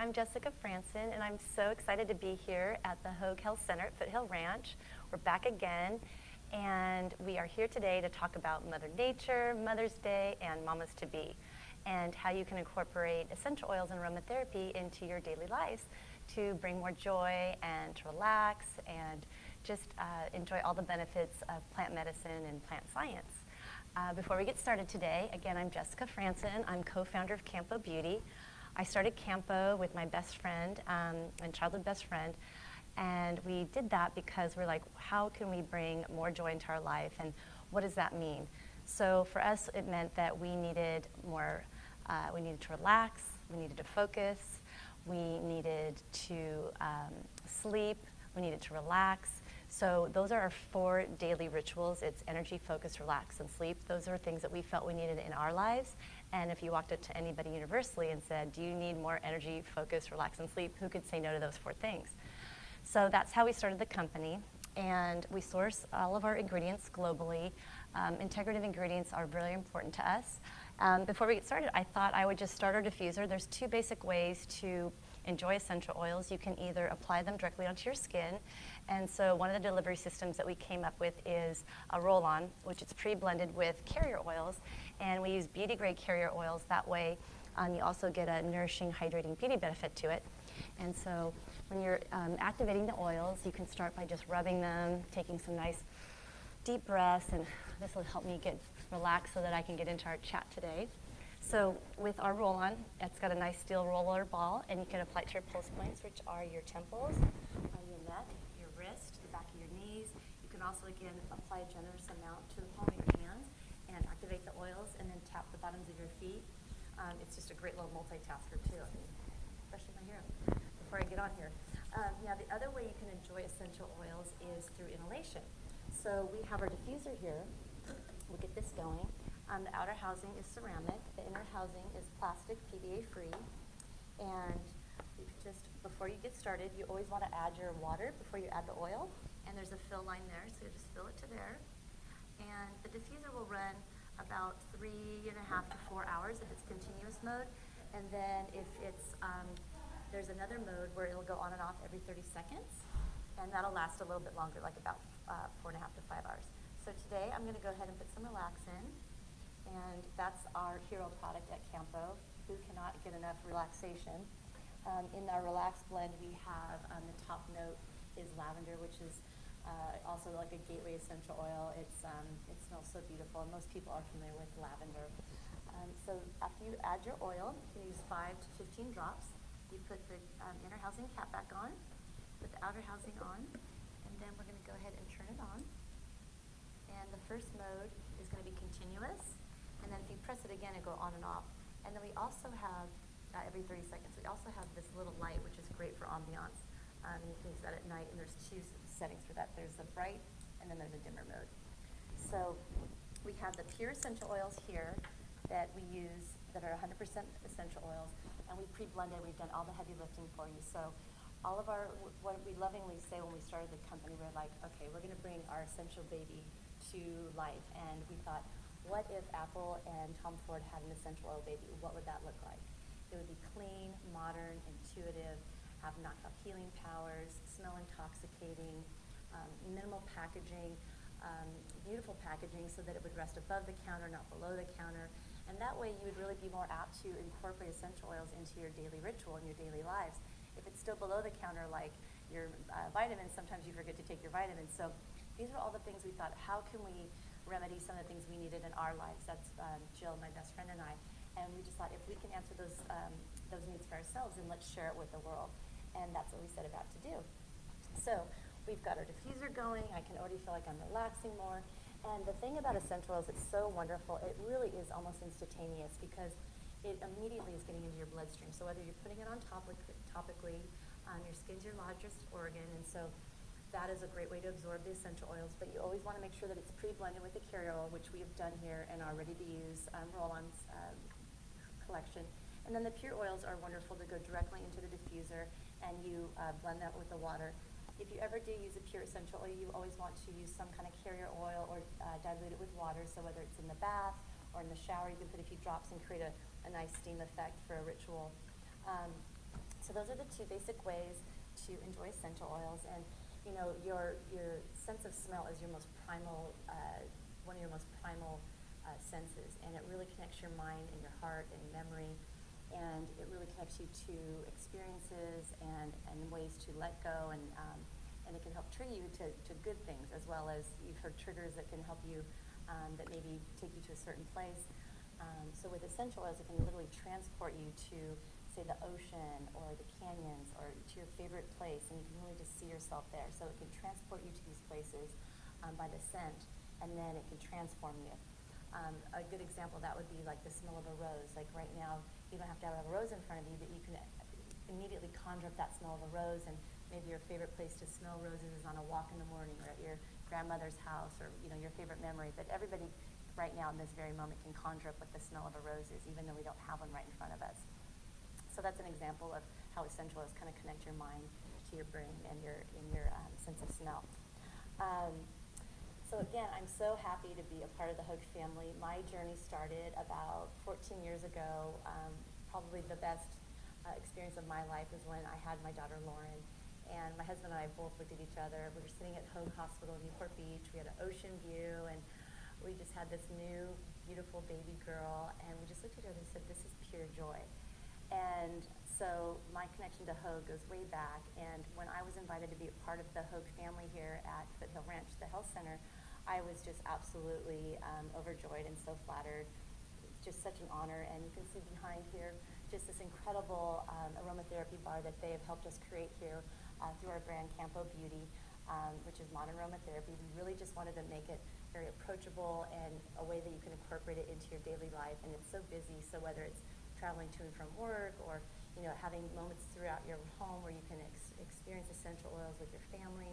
I'm Jessica Frandson, and I'm so excited to be here at the Hoag Health Center at Foothill Ranch. We're back again, and we are here today to talk about Mother Nature, Mother's Day, and Mamas to Be, and how you can incorporate essential oils and aromatherapy into your daily lives to bring more joy and to relax and just enjoy all the benefits of plant medicine and plant science. Before we get started today, again, I'm Jessica Frandson. I'm co-founder of Campo Beauty. I started Campo with my best friend and childhood best friend, and we did that because we're like, how can we bring more joy into our life, and what does that mean? So for us, it meant that we needed more, we needed to relax, we needed to focus, we needed to sleep, we needed to relax. So those are our 4 daily rituals. It's energy, focus, relax, and sleep. Those are things that we felt we needed in our lives. And if you walked up to anybody universally and said, do you need more energy, focus, relax, and sleep, who could say no to those 4 things? So that's how we started the company. And we source all of our ingredients globally. Integrative ingredients are really important to us. Before we get started, I thought I would just start our diffuser. There's 2 basic ways to enjoy essential oils. You can either apply them directly onto your skin, and so one of the delivery systems that we came up with is a roll-on, which is pre-blended with carrier oils, and we use beauty-grade carrier oils. That way, you also get a nourishing, hydrating beauty benefit to it. And so when you're activating the oils, you can start by just rubbing them, taking some nice deep breaths, and this will help me get relaxed so that I can get into our chat today. So with our roll-on, it's got a nice steel roller ball, and you can apply it to your pulse points, which are your temples, your neck, your wrist, the back of your knees. You can also, again, apply a generous amount to the palm of your hands and activate the oils, and then tap the bottoms of your feet. It's just a great little multitasker, too. I'm brushing my hair before I get on here. Now, the other way you can enjoy essential oils is through inhalation. So we have our diffuser here. We'll get this going. The outer housing is ceramic. The inner housing is plastic, PVA-free. And you just, before you get started, you always want to add your water before you add the oil. And there's a fill line there, so you just fill it to there. And the diffuser will run about 3.5 to 4 hours if it's continuous mode. And then if it's, there's another mode where it'll go on and off every 30 seconds. And that'll last a little bit longer, like about 4.5 to 5 hours. So today I'm going to go ahead and put some relax in. And that's our hero product at Campo. Who cannot get enough relaxation? In our relax blend, we have the top note is lavender, which is also like a gateway essential oil. It smells so beautiful, and most people are familiar with lavender. So after you add your oil, you can use 5 to 15 drops. You put the inner housing cap back on, put the outer housing on, and then we're going to go ahead and turn it on. And the first mode is going to be continuous. And then if you press it again, it'll go on and off. And then we also have, every 30 seconds, we also have this little light, which is great for ambiance. You can use that at night, and there's 2 settings for that. There's the bright, and then there's a dimmer mode. So we have the pure essential oils here that we use that are 100% essential oils, and we pre-blended. We've done all the heavy lifting for you. So all of our, what we lovingly say when we started the company, we're like, okay, we're going to bring our essential baby to life. And we thought, what if Apple and Tom Ford had an essential oil baby? What would that look like? It would be clean, modern, intuitive, have knockout healing powers, smell intoxicating, minimal packaging, beautiful packaging so that it would rest above the counter, not below the counter. And that way you would really be more apt to incorporate essential oils into your daily ritual and your daily lives. If it's still below the counter, like your vitamins, sometimes you forget to take your vitamins. So these are all the things we thought, how can we remedy some of the things we needed in our lives? That's Jill, my best friend, and I. And we just thought, if we can answer those needs for ourselves, then let's share it with the world. And that's what we set about to do. So we've got our diffuser going. I can already feel like I'm relaxing more. And the thing about essential oils, it's so wonderful. It really is almost instantaneous because it immediately is getting into your bloodstream. So whether you're putting it on topically, your skin's your largest organ, and so that is a great way to absorb the essential oils, but you always want to make sure that it's pre-blended with the carrier oil, which we have done here in our ready-to-use roll-ons collection. And then the pure oils are wonderful to go directly into the diffuser, and you blend that with the water. If you ever do use a pure essential oil, you always want to use some kind of carrier oil or dilute it with water, so whether it's in the bath or in the shower, you can put a few drops and create a nice steam effect for a ritual. So So those are the two basic ways to enjoy essential oils. And you know, your sense of smell is your most primal, one of your most primal senses, and it really connects your mind and your heart and memory, and it really connects you to experiences and ways to let go, and it can help trigger you to good things, as well as you've heard triggers that can help you, that maybe take you to a certain place. So with essential oils, it can literally transport you to, say, the ocean or the canyons or to your favorite place, and you can really just see yourself there. So it can transport you to these places by the scent, and then it can transform you. A good example of that would be like the smell of a rose. Like right now, you don't have to have a rose in front of you, but you can immediately conjure up that smell of a rose, and maybe your favorite place to smell roses is on a walk in the morning or at your grandmother's house, or you know, your favorite memory. But everybody right now in this very moment can conjure up what the smell of a rose is, even though we don't have one right in front of us. So that's an example of how essential oils kind of connect your mind to your brain and your sense of smell. So again, I'm so happy to be a part of the Hoag family. My journey started about 14 years ago. Probably the best experience of my life was when I had my daughter Lauren, and my husband and I both looked at each other. We were sitting at Hoag Hospital in Newport Beach. We had an ocean view, and we just had this new, beautiful baby girl, and we just looked at each other and said, this is pure joy. And so my connection to Hoag goes way back, and when I was invited to be a part of the Hoag family here at Foothill Ranch, the health center, I was just absolutely overjoyed and so flattered. Just such an honor, and you can see behind here just this incredible aromatherapy bar that they have helped us create here through our brand Campo Beauty, which is modern aromatherapy. We really just wanted to make it very approachable and a way that you can incorporate it into your daily life. And it's so busy, so whether it's traveling to and from work, or you know, having moments throughout your home where you can experience essential oils with your family.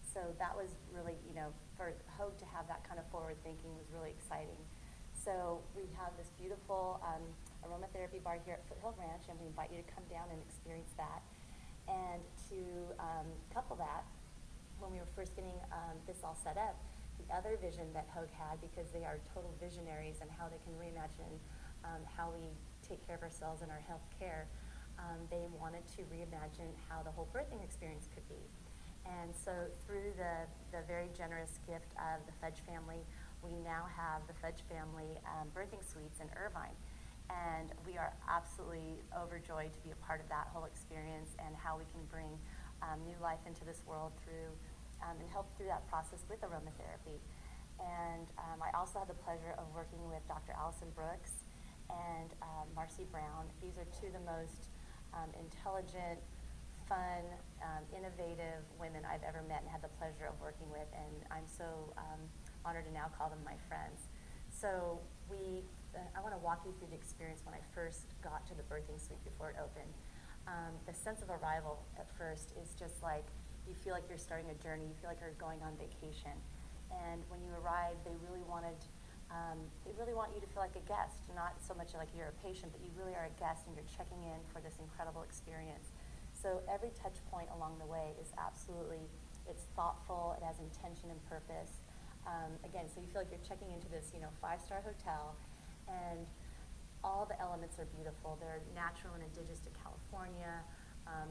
So that was really, you know, for Hoag to have that kind of forward thinking was really exciting. So we have this beautiful aromatherapy bar here at Foothill Ranch, and we invite you to come down and experience that. And to couple that, when we were first getting this all set up, the other vision that Hoag had, because they are total visionaries and how they can reimagine how we take care of ourselves and our health care, they wanted to reimagine how the whole birthing experience could be. And so through the very generous gift of the Fudge family, we now have the Fudge family birthing suites in Irvine. And we are absolutely overjoyed to be a part of that whole experience and how we can bring new life into this world through and help through that process with aromatherapy. And I also had the pleasure of working with Dr. Allison Brooks and Marcy Brown. These are two of the most intelligent, fun, innovative women I've ever met and had the pleasure of working with, and I'm so honored to now call them my friends. So I want to walk you through the experience when I first got to the birthing suite before it opened. The sense of arrival at first is just like, you feel like you're starting a journey, you feel like you're going on vacation. And when you arrive, they really want you to feel like a guest, not so much like you're a patient, but you really are a guest and you're checking in for this incredible experience. So every touch point along the way is it's thoughtful, it has intention and purpose. Again, so you feel like you're checking into this, you know, 5-star hotel, and all the elements are beautiful. They're natural and indigenous to California.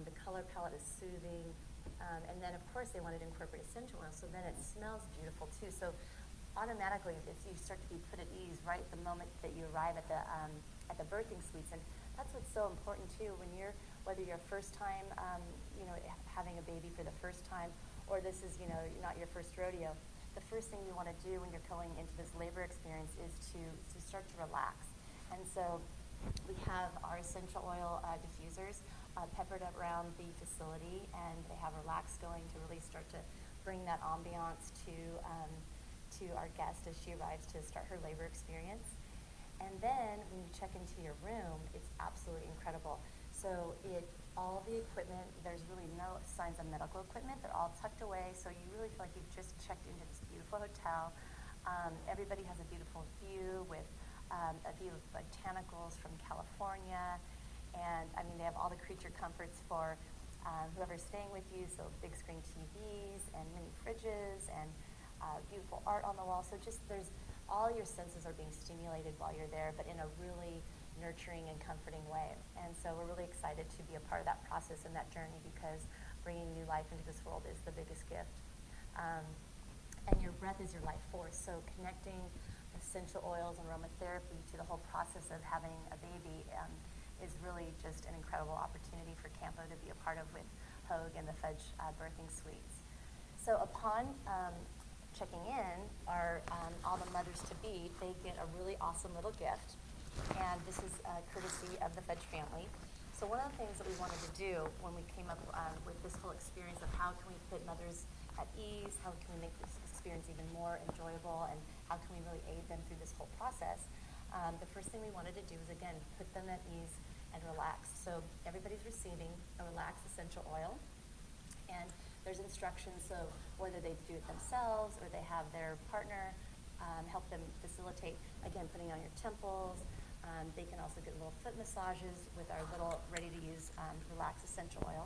The color palette is soothing. And then, of course, they wanted to incorporate essential oils, so then it smells beautiful, too. So automatically, you start to be put at ease right the moment that you arrive at the birthing suites. And that's what's so important, too, whether you're first time, you know, having a baby for the first time, or this is, you know, not your first rodeo. The first thing you want to do when you're going into this labor experience is to start to relax. And so we have our essential oil diffusers peppered around the facility, and they have relax going to really start to bring that ambiance to our guest as she arrives to start her labor experience. And then when you check into your room, it's absolutely incredible. So all the equipment, there's really no signs of medical equipment. They're all tucked away, so you really feel like you've just checked into this beautiful hotel. Everybody has a beautiful view with a view of botanicals from California. And I mean, they have all the creature comforts for whoever's staying with you, so big screen TVs and mini fridges and beautiful art on the wall. So just all your senses are being stimulated while you're there, but in a really nurturing and comforting way. And so we're really excited to be a part of that process and that journey, because bringing new life into this world is the biggest gift. And your breath is your life force, so connecting essential oils and aromatherapy to the whole process of having a baby is really just an incredible opportunity for Campo to be a part of with Hoag and the Fudge Birthing Suites. So upon checking in, all the mothers-to-be, they get a really awesome little gift, and this is courtesy of the Fudge family. So one of the things that we wanted to do when we came up with this whole experience of how can we put mothers at ease, how can we make this experience even more enjoyable, and how can we really aid them through this whole process, the first thing we wanted to do is, again, put them at ease and relax. So everybody's receiving a relaxed essential oil, and there's instructions, so whether they do it themselves or they have their partner help them facilitate, again, putting on your temples. They can also get little foot massages with our little ready-to-use relaxed essential oil,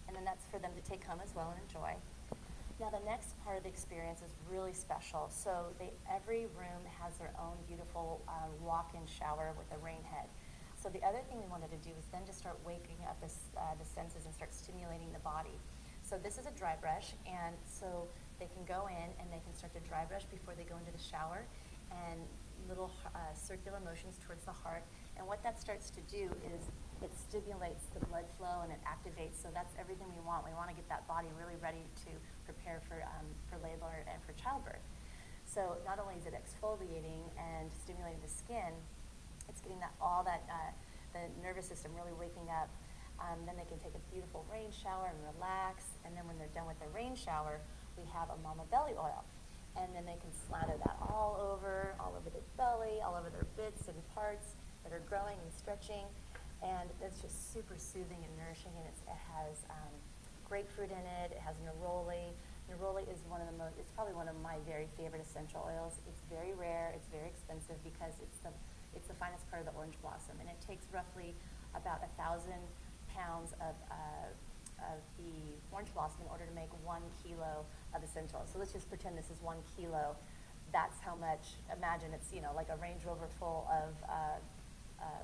and then that's for them to take home as well and enjoy. Now the next part of the experience is really special. So every room has their own beautiful walk-in shower with a rain head. So the other thing we wanted to do is then to start waking up the senses and start stimulating the body. So this is a dry brush, and so they can go in and they can start to dry brush before they go into the shower, and little circular motions towards the heart. And what that starts to do is it stimulates the blood flow and it activates. So that's everything we want. We want to get that body really ready to prepare for labor and for childbirth. So not only is it exfoliating and stimulating the skin, it's getting the nervous system really waking up. Then they can take a beautiful rain shower and relax. And then when they're done with their rain shower, we have a mama belly oil. And then they can slather that all over their belly, all over their bits and parts that are growing and stretching. And it's just super soothing and nourishing, and it has grapefruit in it. It has neroli. Neroli is it's probably one of my very favorite essential oils. It's very rare, it's very expensive, because it's the finest part of the orange blossom, and it takes roughly about 1,000 pounds of the orange blossom in order to make 1 kilo of essential oils. So let's just pretend this is 1 kilo. That's how much. Imagine it's like a Range Rover full of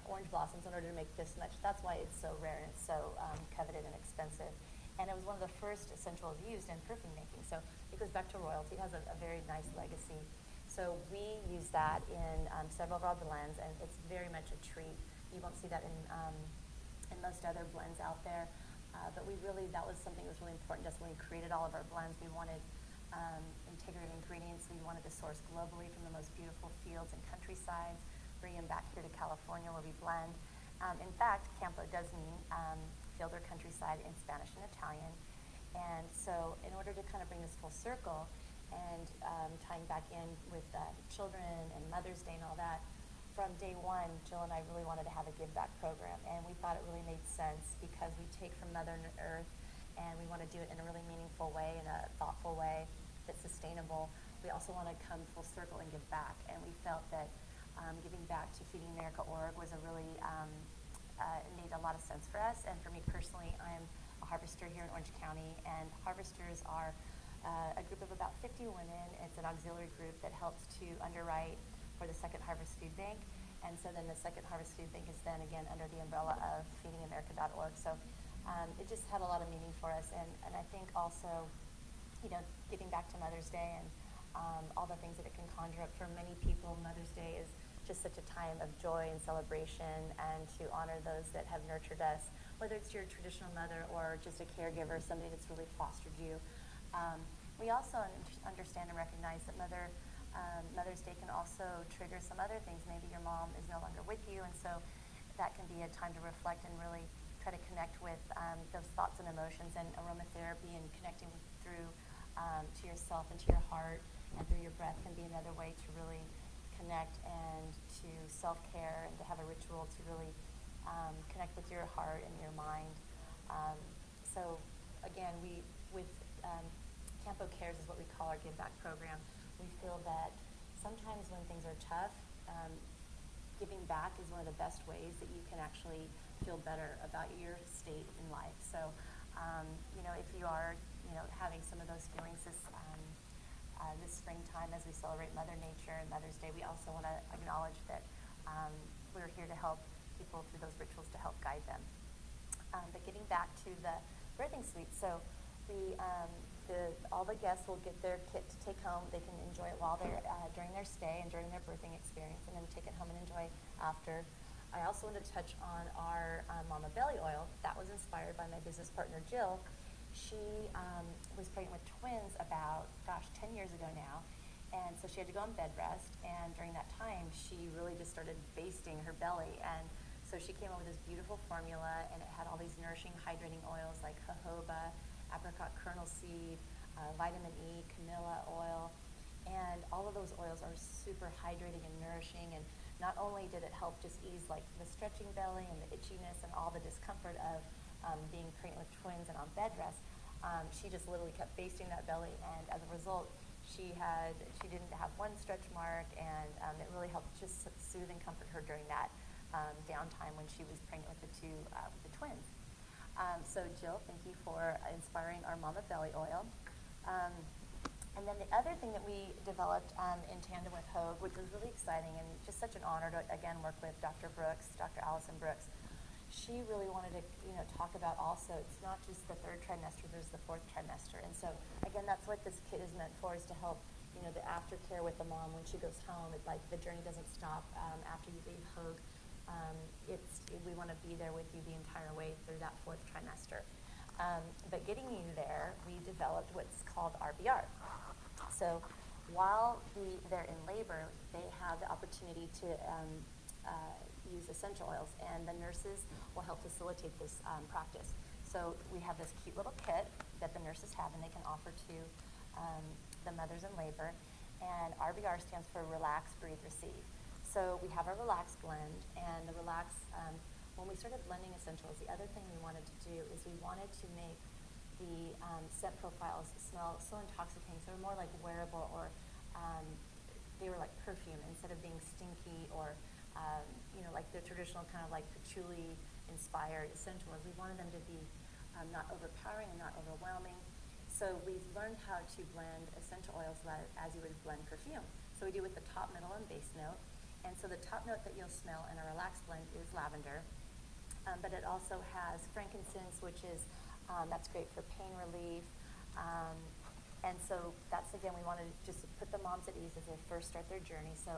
orange blossoms in order to make this much. That's why it's so rare and it's so coveted and expensive. And it was one of the first essentials used in perfume making. So it goes back to royalty. It has a very nice legacy. So we use that in several of our blends, and it's very much a treat. You won't see that in most other blends out there. But that was something that was really important to us when we created all of our blends. We wanted integrated ingredients. We wanted to source globally from the most beautiful fields and countrysides, bring them back here to California where we blend. In fact, Campo does mean field or countryside in Spanish and Italian. And so in order to kind of bring this full circle and tying back in with children and Mother's Day and all that, from day one, Jill and I really wanted to have a give back program, and we thought it really made sense because we take from Mother Earth and we want to do it in a really meaningful way, in a thoughtful way that's sustainable. We also want to come full circle and give back, and we felt that giving back to feedingamerica.org was it made a lot of sense for us. And for me personally, I'm a harvester here in Orange County, and harvesters are a group of about 50 women. It's an auxiliary group that helps to underwrite for the Second Harvest Food Bank. And so then the Second Harvest Food Bank is then again under the umbrella of feedingamerica.org. So it just had a lot of meaning for us. And I think also, giving back to Mother's Day and all the things that it can conjure up for many people, Mother's Day is just such a time of joy and celebration, and to honor those that have nurtured us, whether it's your traditional mother or just a caregiver, somebody that's really fostered you. We also understand and recognize that Mother's Day can also trigger some other things. Maybe your mom is no longer with you, and so that can be a time to reflect and really try to connect with those thoughts and emotions. And aromatherapy and connecting through to yourself and to your heart and through your breath can be another way to really connect and to self-care and to have a ritual to really connect with your heart and your mind. So again, with Campo Cares is what we call our Give Back program. We feel that sometimes when things are tough, giving back is one of the best ways that you can actually feel better about your state in life. So, if you are, having some of those feelings this springtime as we celebrate Mother Nature and Mother's Day, we also want to acknowledge that we're here to help people through those rituals to help guide them. But getting back to the birthing suite, so all the guests will get their kit to take home. They can enjoy it while they're during their stay and during their birthing experience, and then take it home and enjoy after. I also want to touch on our Mama Belly oil. That was inspired by my business partner, Jill. She was pregnant with twins about, 10 years ago now, and so she had to go on bed rest, and during that time, she really just started basting her belly, and so she came up with this beautiful formula, and it had all these nourishing, hydrating oils like jojoba, apricot kernel seed, vitamin E, camellia oil, and all of those oils are super hydrating and nourishing, and not only did it help just ease like the stretching belly and the itchiness and all the discomfort of being pregnant with twins and on bed rest, she just literally kept basting that belly, and as a result, she didn't have one stretch mark, and it really helped just soothe and comfort her during that downtime when she was pregnant with the twins. So Jill, thank you for inspiring our Mama Belly oil. And then the other thing that we developed in tandem with Hoag, which was really exciting and just such an honor to again work with Dr. Allison Brooks. She really wanted to talk about also, it's not just the third trimester, there's the fourth trimester. And so again, that's what this kit is meant for, is to help the aftercare with the mom when she goes home. Like the journey doesn't stop after you leave Hoag. We want to be there with you the entire way through that fourth trimester. But getting you there, we developed what's called RBR. So while they're in labor, they have the opportunity to use essential oils, and the nurses will help facilitate this practice. So we have this cute little kit that the nurses have, and they can offer to the mothers in labor, and RBR stands for Relax, Breathe, Receive. So we have our Relax blend, and the Relax, when we started blending essentials, the other thing we wanted to do is we wanted to make the scent profiles smell so intoxicating, so they're more like wearable, or they were like perfume instead of being stinky or like the traditional kind of like patchouli inspired essential oils. We wanted them to be not overpowering and not overwhelming. So we've learned how to blend essential oils as you would blend perfume. So we do with the top, middle, and base note. And so the top note that you'll smell in a Relax blend is lavender, but it also has frankincense, which is that's great for pain relief. And so that's, again, we wanted to just put the moms at ease as they first start their journey. So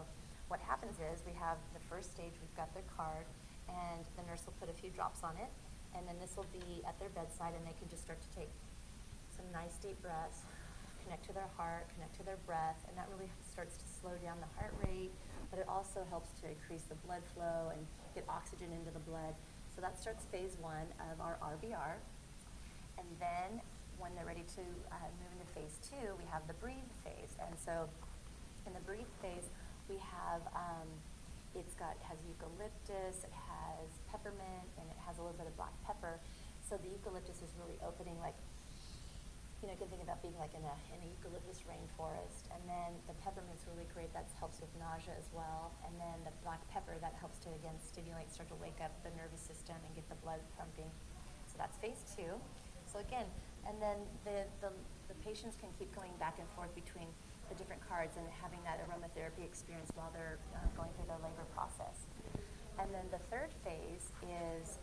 what happens is we have the first stage, we've got their card, and the nurse will put a few drops on it, and then this will be at their bedside, and they can just start to take some nice deep breaths, connect to their heart, connect to their breath, and that really starts to slow down the heart rate, but it also helps to increase the blood flow and get oxygen into the blood. So that starts phase one of our RBR. And then when they're ready to move into phase two, we have the breathe phase. And so in the breathe phase, we have, has eucalyptus, it has peppermint, and it has a little bit of black pepper. So the eucalyptus is really opening, like, you can think about being like in an eucalyptus rainforest. And then the peppermint's really great, that helps with nausea as well. And then the black pepper, that helps to, again, stimulate, start to wake up the nervous system and get the blood pumping. So that's phase two. So again, and then the patients can keep going back and forth between the different cards and having that aromatherapy experience while they're going through their labor process. And then the third phase is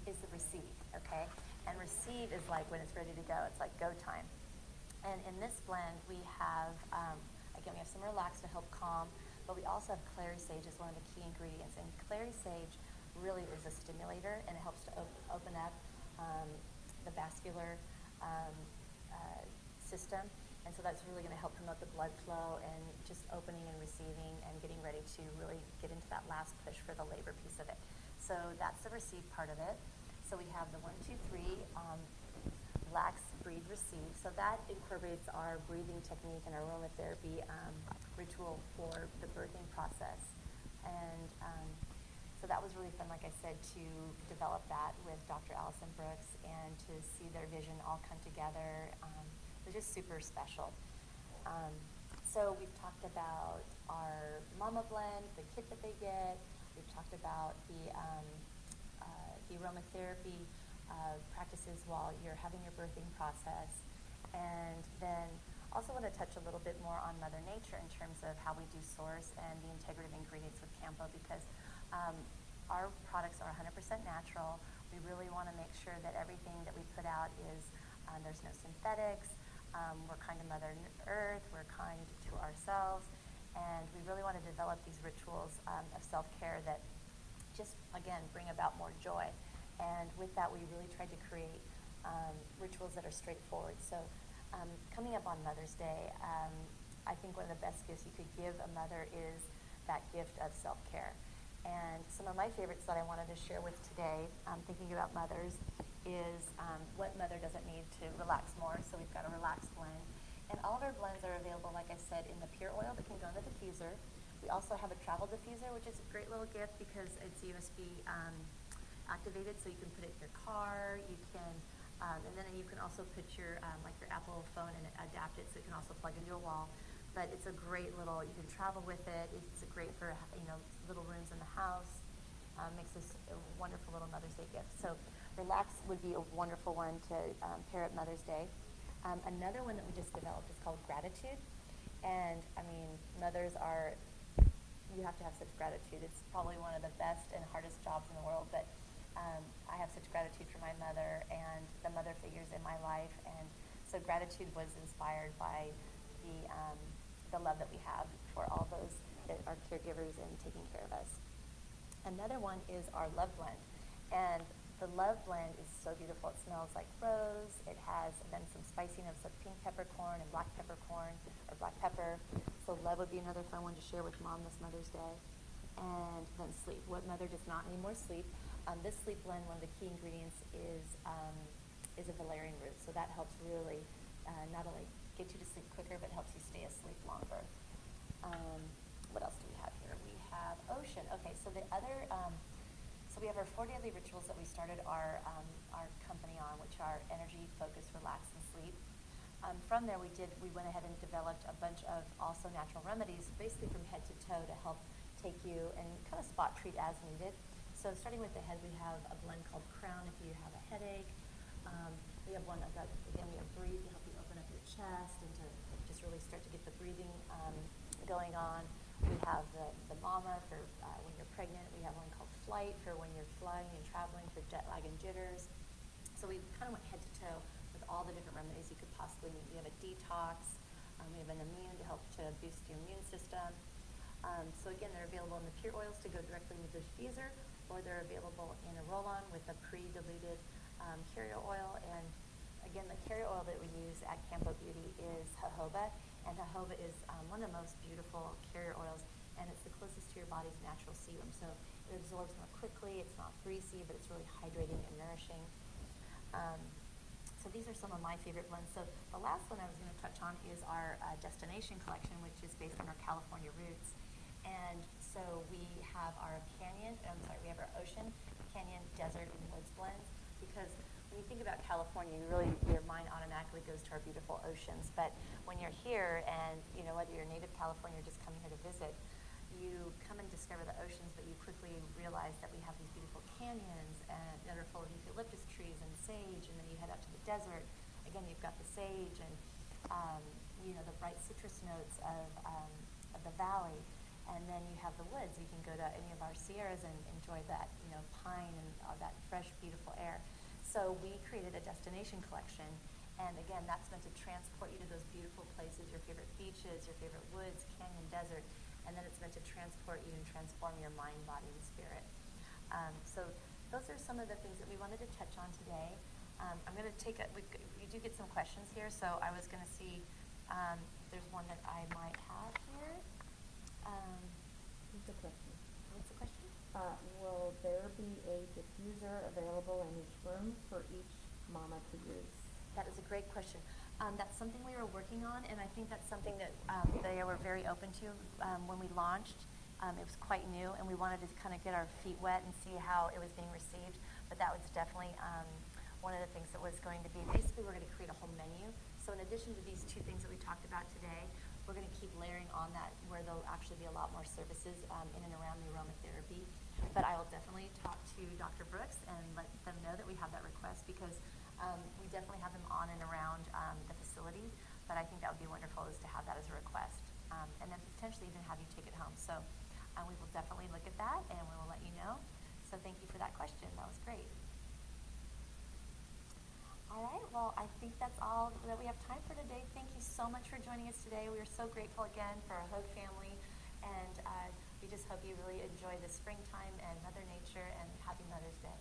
the receive, okay? And receive is like when it's ready to go. It's like go time. And in this blend, we have, again, we have some Relax to help calm, but we also have clary sage as one of the key ingredients. And clary sage really is a stimulator, and it helps to open up the vascular system. And so that's really going to help promote the blood flow and just opening and receiving and getting ready to really get into that last push for the labor piece of it. So that's the receive part of it. So we have the 1, 2, 3, Relax, Breathe, Receive. So that incorporates our breathing technique and our aromatherapy ritual for the birthing process. And so that was really fun, like I said, to develop that with Dr. Allison Brooks and to see their vision all come together. It was just super special. So we've talked about our Mama Blend, the kit that they get. We've talked about the aromatherapy practices while you're having your birthing process. And then also want to touch a little bit more on Mother Nature in terms of how we do source and the integrative ingredients with Campo, because our products are 100% natural. We really want to make sure that everything that we put out is, there's no synthetics. We're kind to Mother Earth. We're kind to ourselves. And we really want to develop these rituals of self-care that just, again, bring about more joy. And with that, we really tried to create rituals that are straightforward. So coming up on Mother's Day, I think one of the best gifts you could give a mother is that gift of self-care. And some of my favorites that I wanted to share with today, thinking about mothers, is what mother doesn't need to relax more. So we've got a relax blend. And all of our blends are available, like I said, in the pure oil that can go in the diffuser. We also have a travel diffuser, which is a great little gift because it's USB activated, so you can put it in your car. You can, and then you can also put your like your Apple phone and adapt it, so it can also plug into a wall. But it's a great little. You can travel with it. It's great for little rooms in the house. Makes this a wonderful little Mother's Day gift. So relax would be a wonderful one to pair at Mother's Day. Another one that we just developed is called Gratitude. And I mean, mothers are, you have to have such gratitude. It's probably one of the best and hardest jobs in the world, but I have such gratitude for my mother and the mother figures in my life. And so gratitude was inspired by the love that we have for all those that are caregivers and taking care of us. Another one is our Love Blend. And the Love Blend is so beautiful. It smells like rose. It has then some spiciness of pink peppercorn and black peppercorn or black pepper. So love would be another fun one to share with mom this Mother's Day. And then sleep. What mother does not need more sleep? This sleep blend, one of the key ingredients is a valerian root. So that helps really not only get you to sleep quicker, but helps you stay asleep longer. What else do we have here? We have Ocean. Okay, so the other, so we have our 4 daily rituals that we started our company on, which are energy, focus, relax, and sleep. From there, we went ahead and developed a bunch of also natural remedies, basically from head to toe, to help take you and kind of spot treat as needed. So starting with the head, we have a blend called Crown if you have a headache. We have one again, we have Breathe to help you open up your chest and to just really start to get the breathing going on. We have the Mama for when you're pregnant. We have one called Flight for when you're flying and traveling for jet lag and jitters. So we kind of went head to toe with all the different remedies you could possibly need. We have a detox. We have an immune to help to boost your immune system. So again, they're available in the pure oils to go directly into the diffuser, or they're available in a roll-on with a pre-diluted carrier oil. And again, the carrier oil that we use at Campo Beauty is jojoba, and jojoba is one of the most beautiful carrier oils, and it's the closest to your body's natural sebum. So it absorbs more quickly. It's not greasy, but it's really hydrating and nourishing. So these are some of my favorite blends. So the last one I was going to touch on is our Destination collection, which is based on our California roots. And so we have our we have our Ocean, Canyon, Desert, and Woods blends, because when you think about California, your mind automatically goes to our beautiful oceans. But when you're here, and whether you're native California or just coming here to visit, you come and discover the oceans, but you quickly realize that we have these beautiful canyons that are full of eucalyptus trees and sage, and then you head out to the desert. Again, you've got the sage and the bright citrus notes of the valley. And then you have the woods. You can go to any of our sierras and enjoy that, pine and that fresh, beautiful air. So we created a destination collection, and again, that's meant to transport you to those beautiful places, your favorite beaches, your favorite woods, canyon, desert, and then it's meant to transport you and transform your mind, body, and spirit. So those are some of the things that we wanted to touch on today. I'm going to we do get some questions here, so I was going to see, there's one that I might have here. What's the question? What's the question? Will there be a diffuser available in each room for each mama to use? That is a great question. That's something we were working on, and I think that's something that they were very open to when we launched. It was quite new, and we wanted to kind of get our feet wet and see how it was being received. But that was definitely one of the things that was going to be, basically we're going to create a whole menu. So in addition to these 2 things that we talked about today, we're going to keep layering on that, where there'll actually be a lot more services in and around the aromatherapy. But I will definitely talk to Dr. Brooks and let them know that we have that request, because we definitely have them on and around the facility. But I think that would be wonderful, is to have that as a request, and then potentially even have you take it home. So we will definitely look at that, and we will let you know. So thank you for that question. That was great. All right, well, I think that's all that we have time for today. Thank you so much for joining us today. We are so grateful again for our Hoag family, and we just hope you really enjoy the springtime and Mother Nature, and happy Mother's Day.